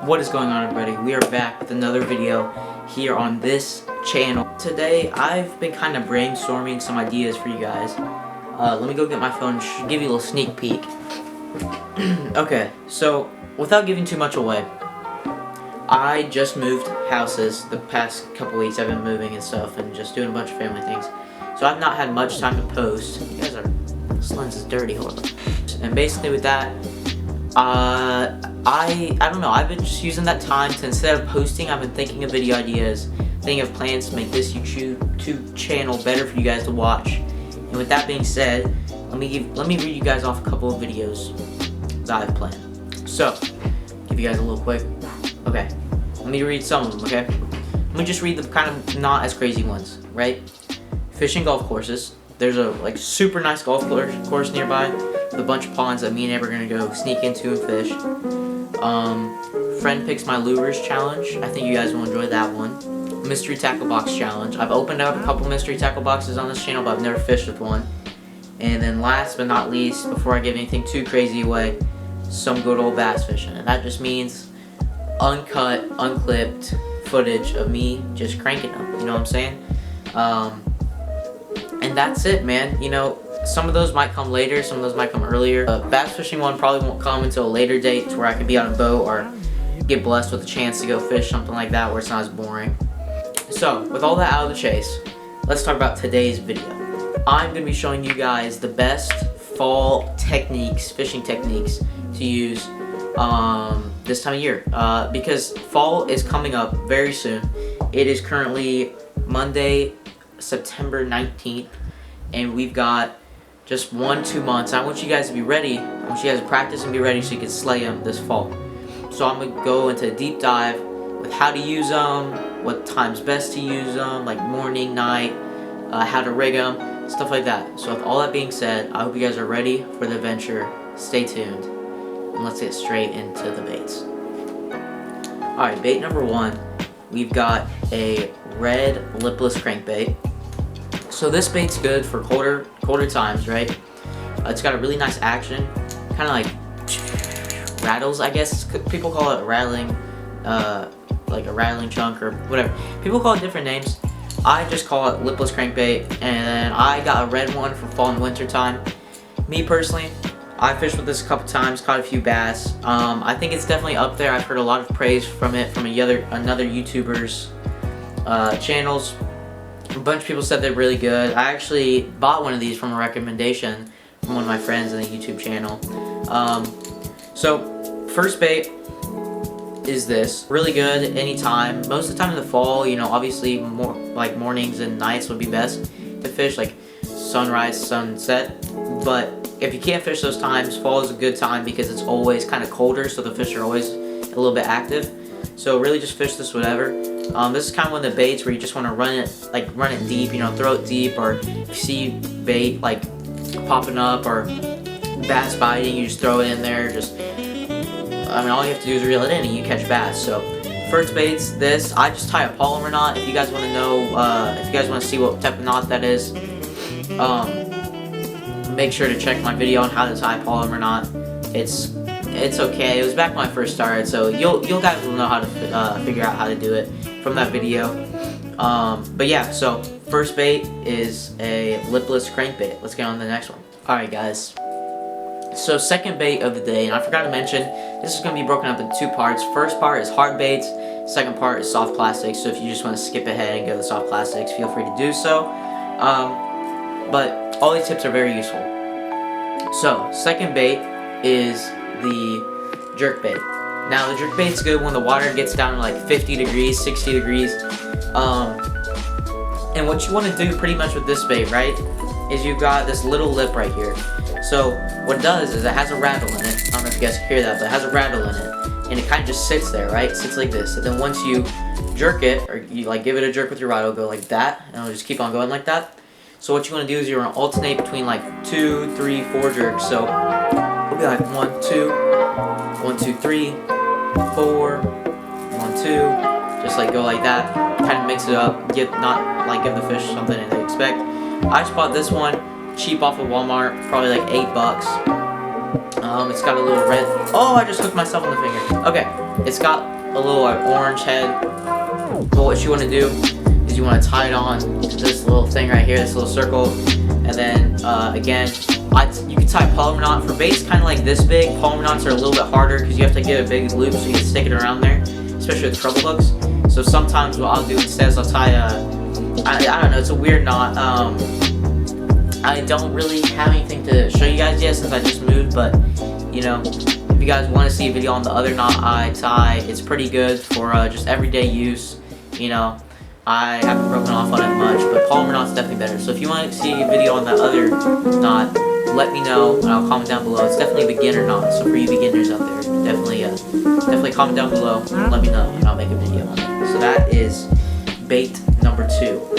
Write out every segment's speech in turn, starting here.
What is going on, everybody? We are back with another video here on this channel. Today I've been kind of brainstorming some ideas for you guys. Let me go get my phone and give you a little sneak peek. Okay, so without giving too much away, I just moved houses. The past couple weeks I've been moving and stuff and just doing a bunch of family things. So I've not had much time to post. You guys are, this lens is dirty, hold on. And basically with that, I don't know, I've been just using that time to, instead of posting, I've been thinking of video ideas, thinking of plans to make this YouTube channel better for you guys to watch. And with that being said, let me read you guys off a couple of videos that I've planned. So, give you guys a little quick, okay, let me read some of them, okay? Let me just read the kind of not as crazy ones, right? Fishing golf courses. There's a like super nice golf course nearby with a bunch of ponds that me and Amber are gonna go sneak into and fish. Friend picks my lures challenge. I think you guys will enjoy that one. Mystery tackle box challenge. I've opened up a couple mystery tackle boxes on this channel, but I've never fished with one. And then last but not least, before I give anything too crazy away, some good old bass fishing. And that just means uncut, unclipped footage of me just cranking them. You know what I'm saying? And that's it, man. You know, some of those might come later, some of those might come earlier. Bass fishing one probably won't come until a later date to where I can be on a boat or get blessed with a chance to go fish, something like that, where it's not as boring. So, with all that out of the chase, let's talk about today's video. I'm going to be showing you guys the best fall techniques, fishing techniques to use this time of year. Because fall is coming up very soon. It is currently Monday, September 19th, and we've got just 1-2 months. I want you guys to be ready. I want you guys to practice and be ready so you can slay them this fall. So I'm going to go into a deep dive with how to use them, what time's best to use them, like morning, night, how to rig them, stuff like that. So with all that being said, I hope you guys are ready for the adventure. Stay tuned, and let's get straight into the baits. Alright, bait number one, we've got a red lipless crankbait. So this bait's good for colder times, right? It's got a really nice action, kind of like rattles, I guess. People call it rattling, like a rattling chunk or whatever. People call it different names. I just call it lipless crankbait, and I got a red one for fall and winter time. Me personally, I fished with this a couple times, caught a few bass. I think it's definitely up there. I've heard a lot of praise from it from another YouTuber's channels. A bunch of people said they're really good. I actually bought one of these from a recommendation from one of my friends on the YouTube channel. So first bait is this. Really good anytime. Most of the time in the fall, you know, obviously more like mornings and nights would be best to fish, like sunrise, sunset. But if you can't fish those times, fall is a good time because it's always kind of colder, so the fish are always a little bit active. So really just fish this whatever. This is kind of one of the baits where you just want to run it deep, you know, throw it deep, or if you see bait like popping up or bass biting, you just throw it in there. Just, I mean, all you have to do is reel it in and you catch bass. So first bait's this. I just tie a Polymer knot. If you guys want to know, if you guys want to see what type of knot that is, make sure to check my video on how to tie a Polymer knot. It's okay. It was back when I first started, so you'll guys will know how to figure out how to do it from that video. But yeah, so first bait is a lipless crankbait. Let's get on to the next one. Alright guys, so second bait of the day, and I forgot to mention, this is going to be broken up in two parts. First part is hard baits, second part is soft plastics, so if you just want to skip ahead and go to the soft plastics, feel free to do so. But all these tips are very useful. So second bait is the jerk bait. Now the jerk bait's good when the water gets down to like 50 degrees, 60 degrees. And what you want to do pretty much with this bait, right, is you've got this little lip right here. So what it does is it has a rattle in it. I don't know if you guys can hear that, but it has a rattle in it. And it kind of just sits there, right? It sits like this. And then once you jerk it, or you like give it a jerk with your rod, it'll go like that. And it'll just keep on going like that. So what you want to do is you want to alternate between like 2, 3, 4 jerks. So it'll be like 1, 2, 1, 2, 3, 4, 1, 2. Just like go like that. Kind of mix it up. Give the fish something that they expect. I just bought this one cheap off of Walmart, probably like $8. It's got a little red. Oh, I just hooked myself on the finger. Okay, It's got a little like orange head. But what you want to do is you want to tie it on to this little thing right here, this little circle, and then again, you can tie polymer knot. For baits kind of like this big, polymer knots are a little bit harder because you have to get a big loop so you can stick it around there, especially with treble hooks. So sometimes what I'll do instead is I'll tie I don't know, it's a weird knot. I don't really have anything to show you guys yet since I just moved, but you know, if you guys want to see a video on the other knot I tie, it's pretty good for just everyday use. You know, I haven't broken off on it much, but polymer knot's definitely better. So if you want to see a video on that other knot, let me know and I'll comment down below. It's definitely a beginner knot, so for you beginners out there, definitely comment down below and let me know and I'll make a video on it. So that is bait number 2.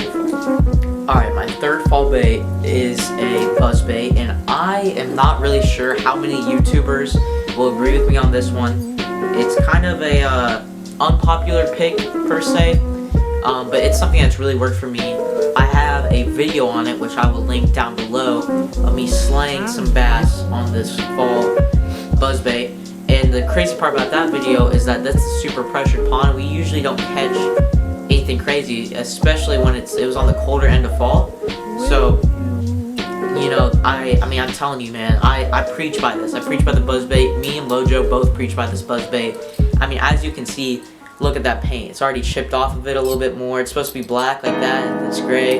Alright, my third fall bait is a buzz bait, and I am not really sure how many YouTubers will agree with me on this one. It's kind of a unpopular pick per se, but it's something that's really worked for me. I have a video on it which I will link down below of me slaying some bass on this fall buzz bait, and the crazy part about that video is that that's a super pressured pond. We usually don't catch anything crazy, especially when it was on the colder end of fall. So you know, I mean, I'm telling you, man, I preach by this. I preach by the buzz bait. Me and Lojo both preach by this buzz bait. I mean, as you can see, look at that paint. It's already chipped off of it a little bit more. It's supposed to be black like that, and it's gray.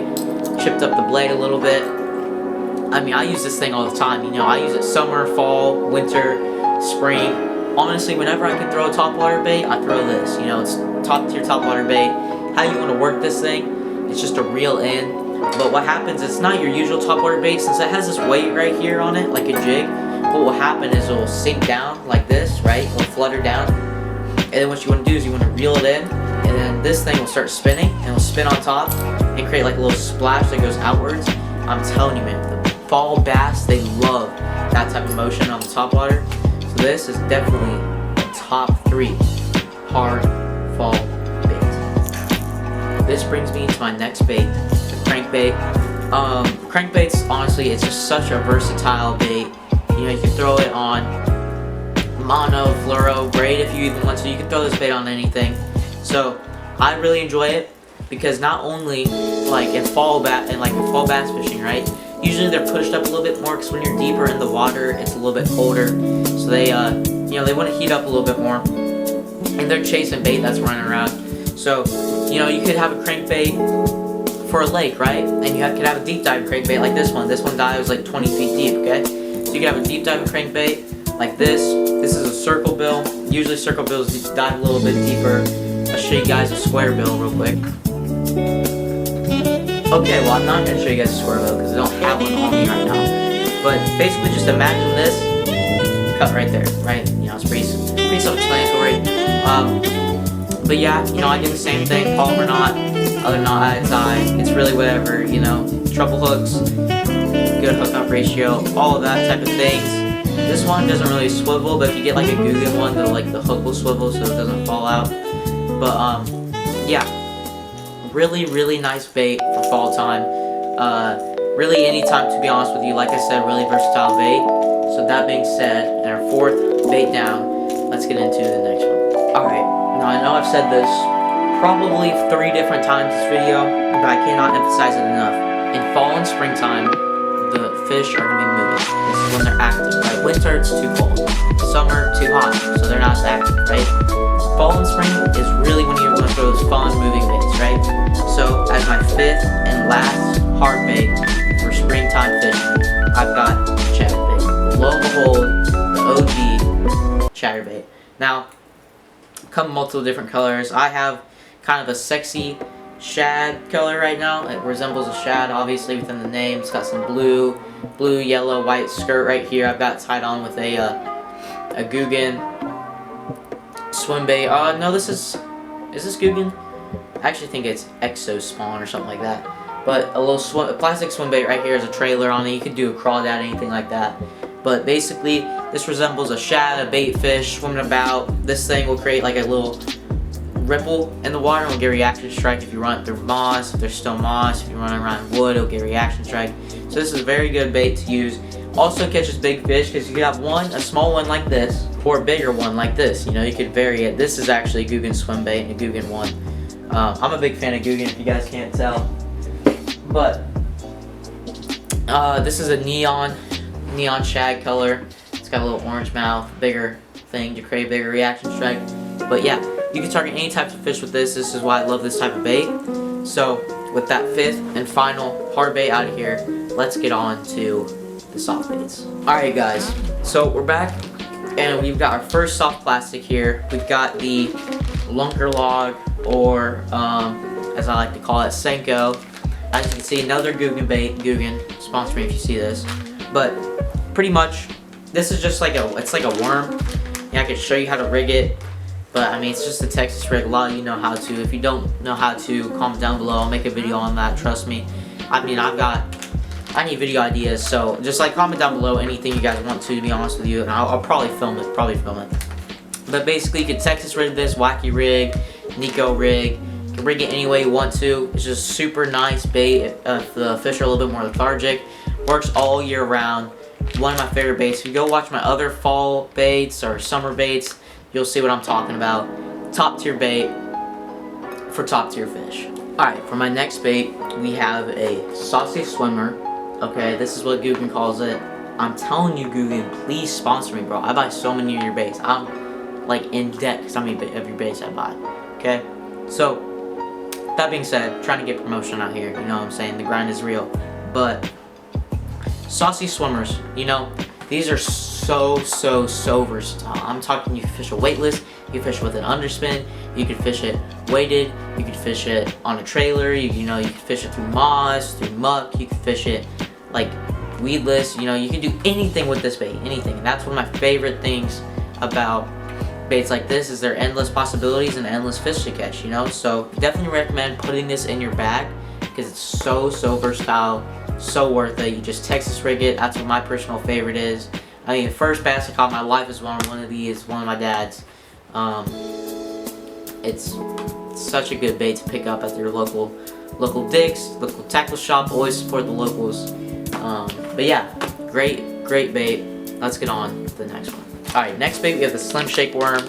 Chipped up the blade a little bit. I mean, I use this thing all the time. You know, I use it summer, fall, winter, spring. Honestly, whenever I can throw a topwater bait, I throw this. You know, it's top tier topwater bait. How you want to work this thing? It's just a reel in. But what happens, it's not your usual topwater bait since it has this weight right here on it, like a jig. What will happen is it will sink down like this, right? It will flutter down. And then what you want to do is you want to reel it in, and then this thing will start spinning, and it will spin on top and create like a little splash that goes outwards. I'm telling you, man, the fall bass, they love that type of motion on the topwater. So this is definitely a top 3 hard fall bait. This brings me to my next bait, the crankbait. Crankbaits, honestly, it's just such a versatile bait. You know, you can throw it on mono, fluoro, braid if you even want to. You can throw this bait on anything. So I really enjoy it because not only like in fall bass fishing, right? Usually they're pushed up a little bit more because when you're deeper in the water, it's a little bit colder. So they, you know, they want to heat up a little bit more, and they're chasing bait that's running around. So, you know, you could have a crankbait for a lake, right? And you could have a deep dive crankbait like this one. This one dives like 20 feet deep, okay? So you could have a deep dive crankbait like this. This is a circle bill. Usually circle bills dive a little bit deeper. I'll show you guys a square bill real quick. Okay, well, I'm not going to show you guys a square bill because I don't have one on me right now. But basically just imagine this cut right there, right? You know, it's pretty self-explanatory. But yeah, you know, I do the same thing, polymer knot, other knot I tie. It's really whatever, you know, treble hooks, good hookup ratio, all of that type of things. This one doesn't really swivel, but if you get like a Guggen one, the hook will swivel so it doesn't fall out. But yeah, really nice bait for fall time. Really any time, to be honest with you. Like I said, really versatile bait. So that being said, and our 4th bait down, let's get into the next one. Alright. Now, I know I've said this probably 3 different times this video, but I cannot emphasize it enough. In fall and springtime, the fish are going to be moving. This is when they're active, right? Winter, it's too cold. Summer, too hot, so they're not as active, right? Fall and spring is really when you want to throw those fun moving baits, right? So, as my 5th and last hard bait for springtime fishing, I've got chatterbait. Lo and behold, the OG chatterbait. Now, come multiple different colors. I have kind of a sexy shad color right now. It resembles a shad, obviously, within the name. It's got some blue, yellow, white skirt right here. I've got tied on with a Guggen swim bait. No, is this Guggen? I actually think it's Exo Spawn or something like that. But a plastic swim bait right here is a trailer on it. You could do a crawdad, anything like that. But basically, this resembles a shad, a bait fish swimming about. This thing will create like a little ripple in the water and will get reaction strike if you run it through moss. If there's still moss, if you run around wood, it'll get reaction strike. So this is a very good bait to use Also catches big fish because you can have a small one like this, or a bigger one like this. You know, you could vary it. This is actually a Guggen swim bait and a Guggen one. I'm a big fan of Guggen, if you guys can't tell. But this is a neon shad color. It's got a little orange mouth, bigger thing to create bigger reaction strike. But yeah, you can target any types of fish with this. This is why I love this type of bait. So with that 5th and final hard bait out of here, let's get on to the soft baits. Alright guys, so we're back and we've got our first soft plastic here. We've got the lunker log, or as I like to call it, Senko. As you can see, another Guggen bait. Guggen, sponsor me if you see this. But pretty much, this is just like it's like a worm. Yeah, I can show you how to rig it. But I mean, it's just a Texas rig. A lot of you know how to. If you don't know how to, comment down below. I'll make a video on that. Trust me. I mean, I need video ideas. So just like comment down below anything you guys want to be honest with you, and I'll probably film it. But basically, you can Texas rig this, wacky rig, Nico rig. You can rig it any way you want to. It's just super nice bait if the fish are a little bit more lethargic. Works all year round. One of my favorite baits. If you go watch my other fall baits or summer baits, you'll see what I'm talking about. Top tier bait for top tier fish. Alright, for my next bait, we have a saucy swimmer. Okay, this is what Guggen calls it. I'm telling you, Guggen, please sponsor me, bro. I buy so many of your baits. I'm like in debt because how many of your baits I buy. Okay, so that being said, trying to get promotion out here. You know what I'm saying? The grind is real. But saucy swimmers, you know, these are so versatile. I'm talking, you can fish a weightless, you can fish with an underspin, you can fish it weighted, you can fish it on a trailer, you know, you can fish it through moss, through muck, you can fish it like weedless, you know, you can do anything with this bait, anything. And that's one of my favorite things about baits like this is their endless possibilities and endless fish to catch, you know. So definitely recommend putting this in your bag because it's so versatile, so worth it. You just Texas rig it. That's what my personal favorite is. I mean, the first bass I caught in my life is one of these, one of my dad's. It's such a good bait to pick up at your local Dick's, local tackle shop. Always support the locals. But yeah, great bait. Let's get on to the next one. Alright, next bait we have the Slim Shake Worm.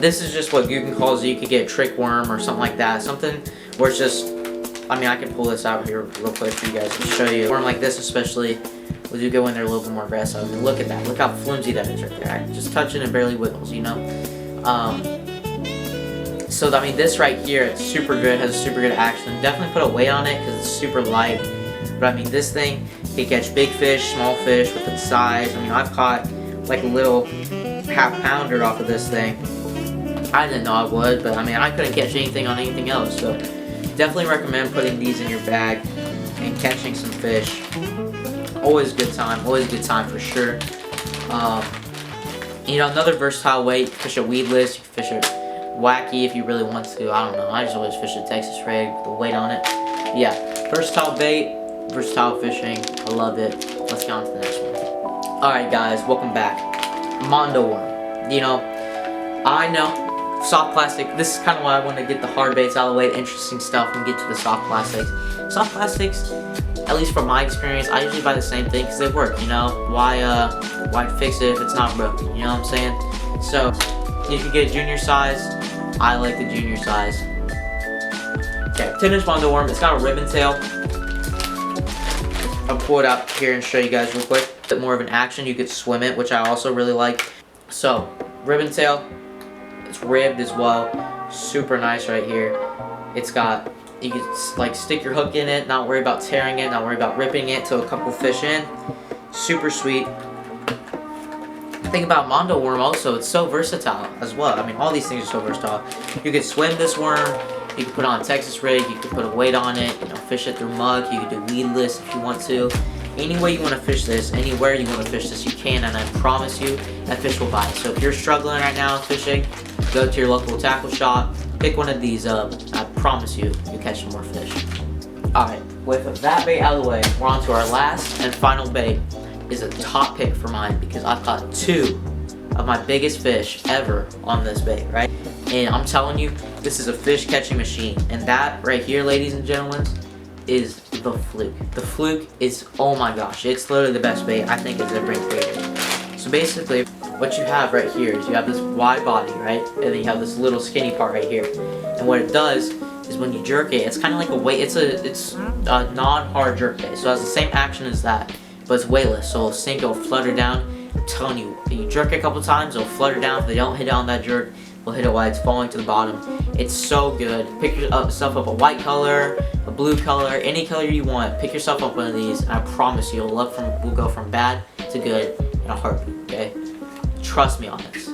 This is just what Guggen calls it. You could get a trick worm or something like that. Something where it's just, I mean, I can pull this out here real quick for you guys to show you. A worm like this especially, will do good when they're a little bit more aggressive. I mean, look at that. Look how flimsy that is right there. Right? Just touch it and barely wiggles, you know? So, I mean, this right here, it's super good, has a super good action. Definitely put a weight on it because it's super light. But, I mean, this thing can catch big fish, small fish with its size. I mean, I've caught like a little half-pounder off of this thing. I didn't know I would, but, I mean, I couldn't catch anything on anything else. So, definitely recommend putting these in your bag and catching some fish. Always a good time for sure. You know, another versatile way, you can fish a weedless, you can fish it wacky if you really want to. I don't know, I just always fish a Texas rig with the weight on it. Yeah, versatile bait, versatile fishing, I love it. Let's get on to the next one. Alright guys, welcome back. Mondo Worm. You know, I know, soft plastic, this is kind of why I want to get the hard baits out of the way, the interesting stuff, and get to the soft plastics. Soft plastics, at least from my experience, I usually buy the same thing because they work, you know? Why fix it if it's not broken, you know what I'm saying? So, if you get a junior size, I like the junior size. Okay, 10-inch Mondo Worm, it's got a ribbon tail. I'll pull it out here and show you guys real quick. A bit more of an action, you could swim it, which I also really like. So, ribbon tail, it's ribbed as well. Super nice right here. It's got, you can like stick your hook in it, not worry about tearing it, not worry about ripping it till a couple fish in. Super sweet. The thing about Mondo Worm also, it's so versatile as well. I mean, all these things are so versatile. You could swim this worm, you could put on a Texas rig, you could put a weight on it, you know, fish it through mud, you could do weedless if you want to. Any way you want to fish this, anywhere you want to fish this, you can, and I promise you, that fish will bite. So if you're struggling right now fishing, go to your local tackle shop, pick one of these up, I promise you, you'll catch some more fish. Alright, with that bait out of the way, we're on to our last and final bait. Is a top pick for mine because I've caught 2 of my biggest fish ever on this bait, right? And I'm telling you, this is a fish catching machine. And that right here, ladies and gentlemen, is the Fluke. The Fluke is, oh my gosh, it's literally the best bait I think it's ever been created. So basically, what you have right here is you have this wide body, right? And then you have this little skinny part right here. And what it does is when you jerk it, it's kind of like a weight. It's a non-hard jerk bait, so it has the same action as that, but it's weightless. So it'll sink, it'll flutter down. I'm telling you, if you jerk it a couple times, it'll flutter down. If they don't hit it on that jerk, we'll hit it while it's falling to the bottom. It's so good. Pick yourself up a white color, a blue color, any color you want. Pick yourself up one of these, and I promise you, we'll go from bad to good in a heartbeat. Okay, trust me on this.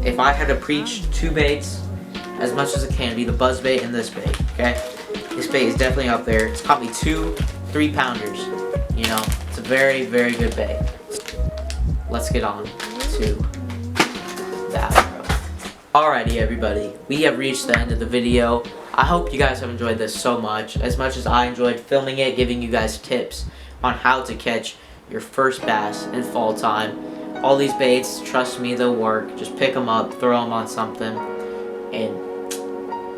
If I had to preach two baits as much as it can, be the buzz bait and this bait. Okay, this bait is definitely up there. It's caught me 2 3-pounders. You know, it's a very, very good bait. Let's get on to that. Alrighty everybody, we have reached the end of the video. I hope you guys have enjoyed this so much as I enjoyed filming it, giving you guys tips on how to catch your first bass in fall time. All these baits, trust me, they'll work. Just pick them up, throw them on something, and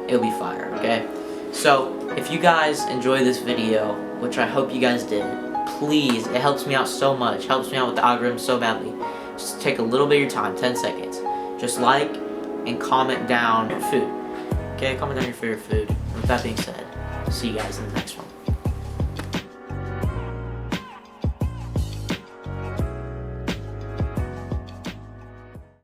it'll be fire, okay? So, if you guys enjoyed this video, which I hope you guys did, please, it helps me out so much, helps me out with the algorithm so badly. Just take a little bit of your time, 10 seconds. Just like and comment down your food. Okay, comment down your favorite food. With that being said, see you guys in the next one.